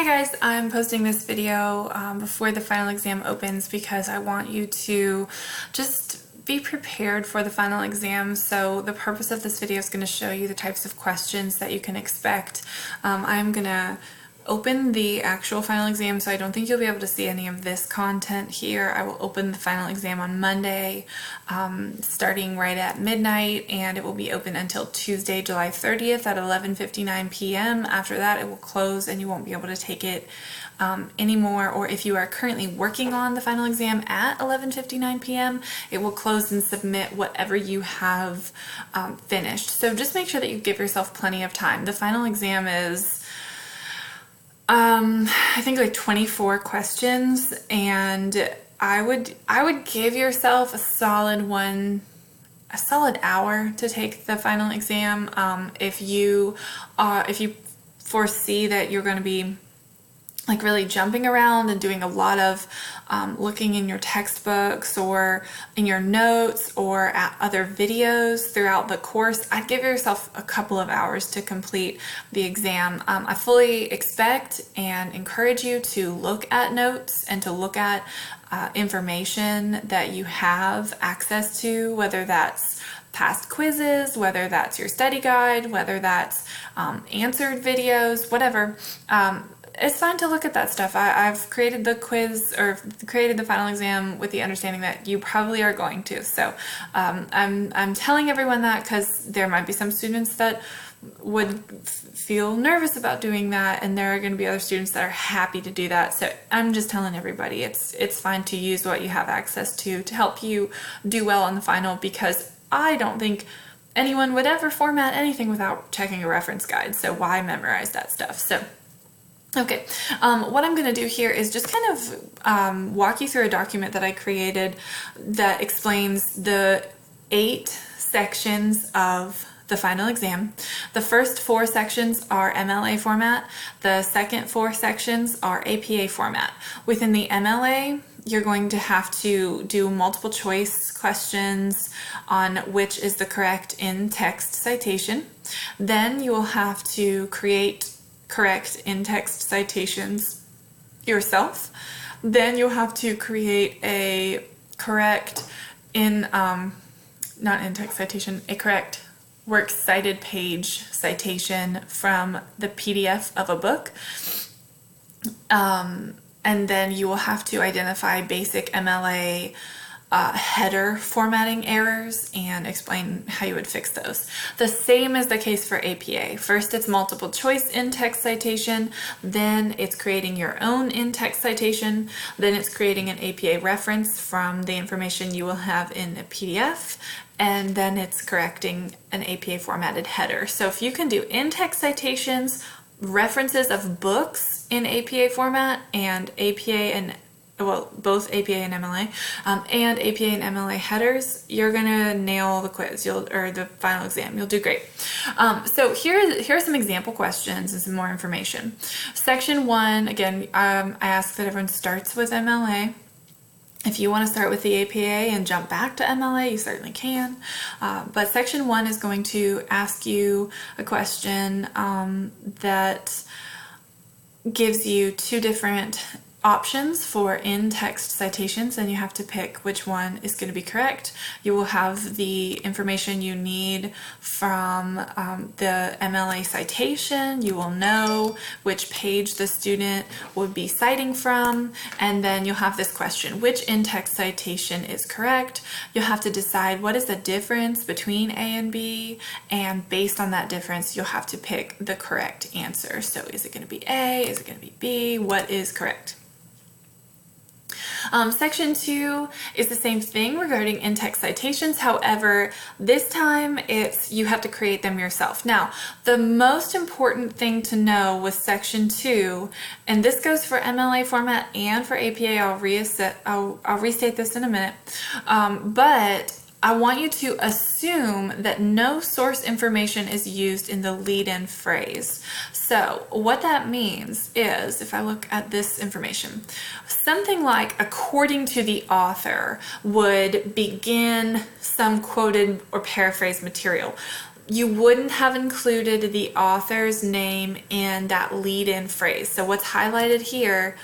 Hi guys, I'm posting this video before the final exam opens because I want you to just be prepared for the final exam. So the purpose of this video is going to show you the types of questions that you can expect. I'm going to open the actual final exam, so I don't think you'll be able to see any of this content here. I will open the final exam on Monday, starting right at midnight, and it will be open until Tuesday, July 30th at 11:59 p.m. After that, it will close and you won't be able to take it anymore, or if you are currently working on the final exam at 11:59 p.m., it will close and submit whatever you have finished. So just make sure that you give yourself plenty of time. The final exam is I think like 24 questions, and I would give yourself a solid hour to take the final exam. If you foresee that you're going to be like really jumping around and doing a lot of looking in your textbooks or in your notes or at other videos throughout the course, I'd give yourself a couple of hours to complete the exam. I fully expect and encourage you to look at notes and to look at information that you have access to, whether that's past quizzes, whether that's your study guide, whether that's answered videos, whatever. It's fine to look at that stuff. I've created the quiz or created the final exam with the understanding that you probably are going to. So I'm telling everyone that because there might be some students that would feel nervous about doing that, and there are going to be other students that are happy to do that. So I'm just telling everybody it's fine to use what you have access to help you do well on the final, because I don't think anyone would ever format anything without checking a reference guide. So why memorize that stuff? So okay, what I'm going to do here is just kind of walk you through a document that I created that explains the 8 sections of the final exam. The first 4 sections are MLA format. The second 4 sections are APA format. Within the MLA, you're going to have to do multiple choice questions on which is the correct in-text citation. Then you will have to create correct in-text citations yourself. Then you'll have to create a correct not in-text citation, a correct works cited page citation from the PDF of a book. And then you will have to identify basic MLA header formatting errors and explain how you would fix those. The same is the case for APA. First, it's multiple choice in-text citation, then it's creating your own in-text citation, then it's creating an APA reference from the information you will have in a PDF, and then it's correcting an APA formatted header. So if you can do in-text citations, references of books in APA format, and both APA and MLA, and APA and MLA headers, you're gonna nail the quiz, or the final exam. You'll do great. So here are some example questions and some more information. Section 1, again, I ask that everyone starts with MLA. If you want to start with the APA and jump back to MLA, you certainly can. But section 1 is going to ask you a question that gives you 2 different options for in-text citations, and you have to pick which one is going to be correct. You will have the information you need from the MLA citation. You will know which page the student would be citing from, and then you'll have this question: which in-text citation is correct? You'll have to decide what is the difference between A and B, and based on that difference, you'll have to pick the correct answer. So is it going to be A? Is it going to be B? What is correct? Section 2 is the same thing regarding in-text citations. However, this time you have to create them yourself. Now, the most important thing to know with section 2, and this goes for MLA format and for APA, I'll restate this in a minute, but I want you to assume that no source information is used in the lead-in phrase. So what that means is, if I look at this information, something like "according to the author" would begin some quoted or paraphrased material. you wouldn't have included the author's name in that lead-in phrase. So what's highlighted here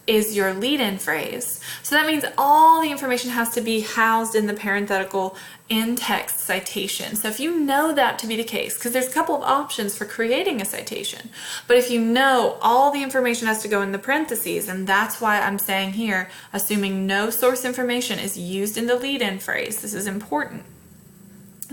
is your lead-in phrase. So that means all the information has to be housed in the parenthetical in-text citation. So if you know that to be the case, because there's a couple of options for creating a citation, but if you know all the information has to go in the parentheses, and that's why I'm saying here, assuming no source information is used in the lead-in phrase, this is important,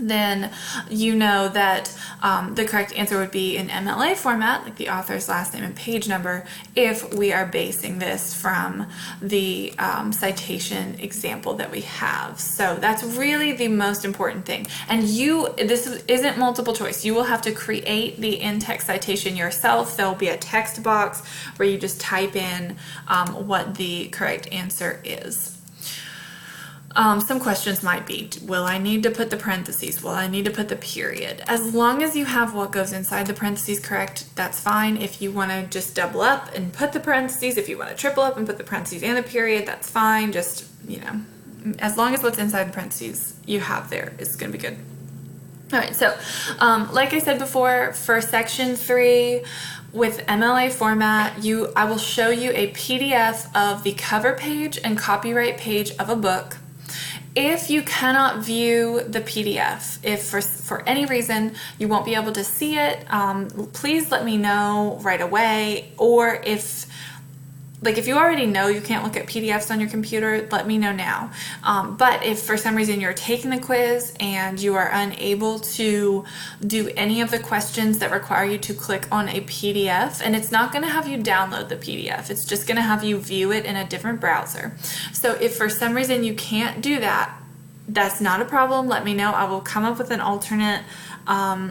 then you know that the correct answer would be in MLA format, like the author's last name and page number, if we are basing this from the citation example that we have. So that's really the most important thing. And this isn't multiple choice. You will have to create the in-text citation yourself. There'll be a text box where you just type in what the correct answer is. Some questions might be, will I need to put the parentheses? Will I need to put the period? As long as you have what goes inside the parentheses correct, that's fine. If you want to just double up and put the parentheses, if you want to triple up and put the parentheses and the period, that's fine. Just, as long as what's inside the parentheses you have there is going to be good. All right, so like I said before, for section 3, with MLA format, I will show you a PDF of the cover page and copyright page of a book. If you cannot view the PDF, if for any reason you won't be able to see it, please let me know right away. Or if you already know you can't look at PDFs on your computer, let me know now. But if for some reason you're taking the quiz and you are unable to do any of the questions that require you to click on a PDF, and it's not going to have you download the PDF, it's just going to have you view it in a different browser. So if for some reason you can't do that, that's not a problem. Let me know. I will come up with an alternate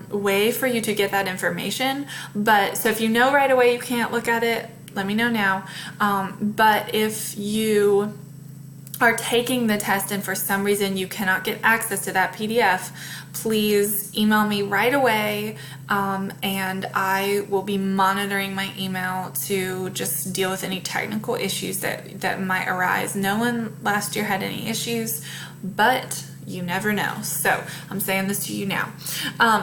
way for you to get that information. So if you know right away you can't look at it, let me know now. But if you are taking the test and for some reason you cannot get access to that PDF, please email me right away, and I will be monitoring my email to just deal with any technical issues that might arise. No one last year had any issues, but you never know. So I'm saying this to you now.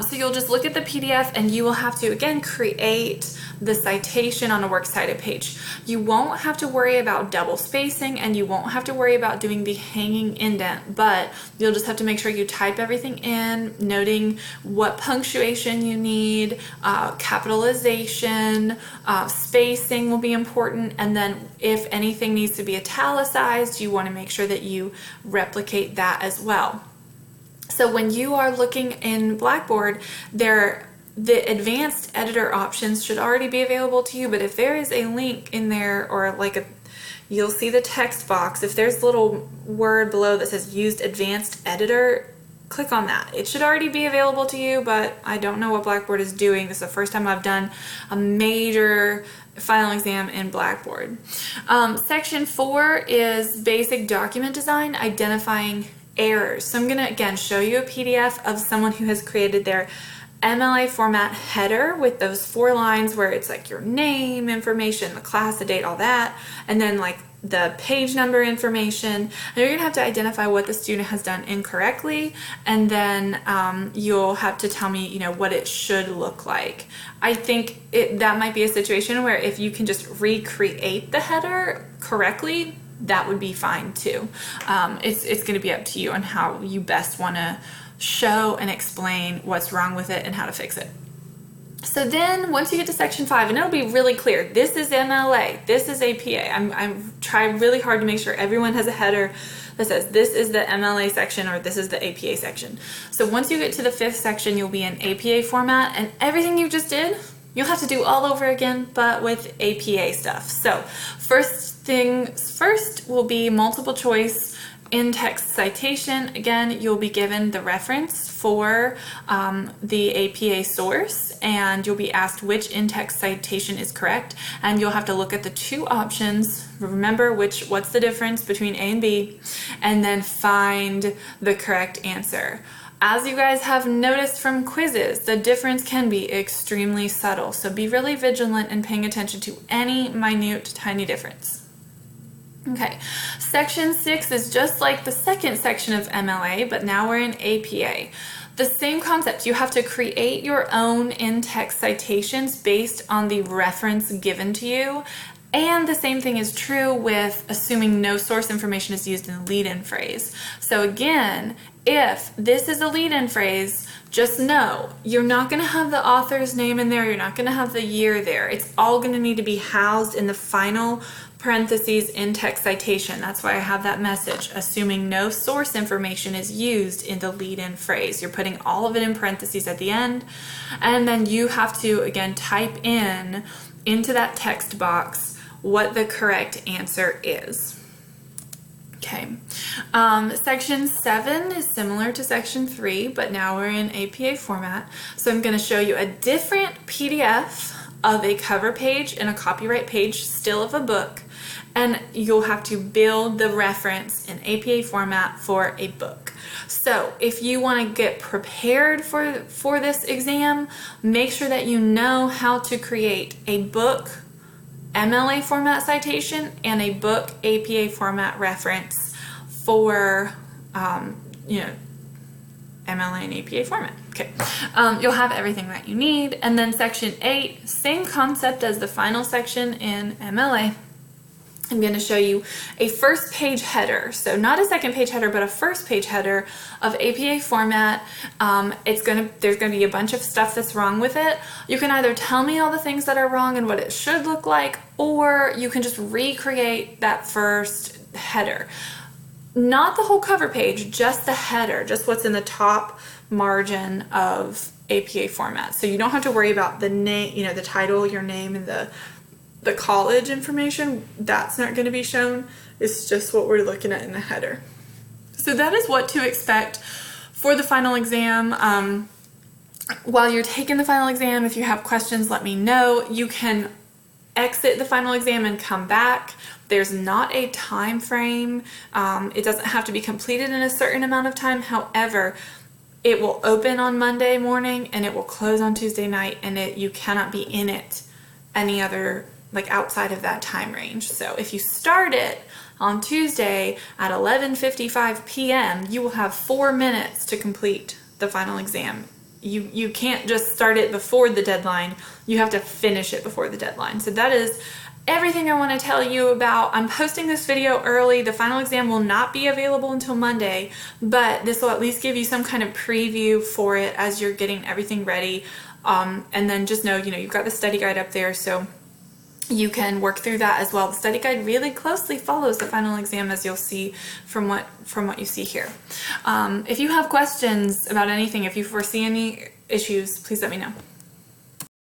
So you'll just look at the PDF and you will have to, again, create the citation on a works cited page. You won't have to worry about double spacing and you won't have to worry about doing the hanging indent, but you'll just have to make sure you type everything in, noting what punctuation you need, capitalization, spacing will be important, and then if anything needs to be italicized, you want to make sure that you replicate that as well. So when you are looking in Blackboard, the advanced editor options should already be available to you, but if there is a link in there or you'll see the text box, if there's a little word below that says used advanced editor, click on that. It should already be available to you, but I don't know what Blackboard is doing. This is the first time I've done a major final exam in Blackboard. Section 4 is basic document design, identifying errors. So I'm going to again show you a PDF of someone who has created their MLA format header with those 4 lines where it's like your name information, the class, the date, all that, and then like the page number information. And you're gonna have to identify what the student has done incorrectly, and then you'll have to tell me, what it should look like. I think that might be a situation where if you can just recreate the header correctly, that would be fine too. It's going to be up to you on how you best want to show and explain what's wrong with it and how to fix it. So then once you get to section 5, and it'll be really clear, this is MLA, this is APA. I'm trying really hard to make sure everyone has a header that says this is the MLA section or this is the APA section. So once you get to the 5th section, you'll be in APA format, and everything you just did, you'll have to do all over again, but with APA stuff. So first things first will be multiple choice in-text citation. Again, you'll be given the reference for the APA source, and you'll be asked which in-text citation is correct, and you'll have to look at the 2 options, remember what's the difference between A and B, and then find the correct answer. As you guys have noticed from quizzes, the difference can be extremely subtle, so be really vigilant in paying attention to any minute, tiny difference. Okay, section 6 is just like the second section of MLA, but now we're in APA. The same concept. You have to create your own in-text citations based on the reference given to you. And the same thing is true with assuming no source information is used in the lead-in phrase. So again, if this is a lead-in phrase, just know you're not going to have the author's name in there, you're not going to have the year there. It's all going to need to be housed in the final parentheses in-text citation. That's why I have that message, assuming no source information is used in the lead-in phrase. You're putting all of it in parentheses at the end, and then you have to, again, type in into that text box what the correct answer is. Okay, section 7 is similar to section 3, but now we're in APA format. So I'm going to show you a different PDF of a cover page and a copyright page still of a book, and you'll have to build the reference in APA format for a book. So if you want to get prepared for this exam, make sure that you know how to create a book MLA format citation and a book APA format reference for, MLA and APA format. Okay, you'll have everything that you need. And then section 8, same concept as the final section in MLA. I'm going to show you a first page header. So not a second page header, but a first page header of APA format. There's going to be a bunch of stuff that's wrong with it. You can either tell me all the things that are wrong and what it should look like, or you can just recreate that first header. Not the whole cover page, just the header, just what's in the top margin of APA format. So you don't have to worry about the name, the title, your name, and the college information. That's not going to be shown. It's just what we're looking at in the header. So that is what to expect for the final exam. While you're taking the final exam, if you have questions, let me know. You can exit the final exam and come back. There's not a time frame. It doesn't have to be completed in a certain amount of time. However, it will open on Monday morning and it will close on Tuesday night, and you cannot be in it any other, outside of that time range. So if you start it on Tuesday at 11:55 p.m., you will have 4 minutes to complete the final exam. You can't just start it before the deadline. You have to finish it before the deadline. So that is everything I want to tell you about. I'm posting this video early. The final exam will not be available until Monday, but this will at least give you some kind of preview for it as you're getting everything ready. And then just know, you've got the study guide up there, so you can work through that as well. The study guide really closely follows the final exam, as you'll see from what you see here. If you have questions about anything, if you foresee any issues, please let me know.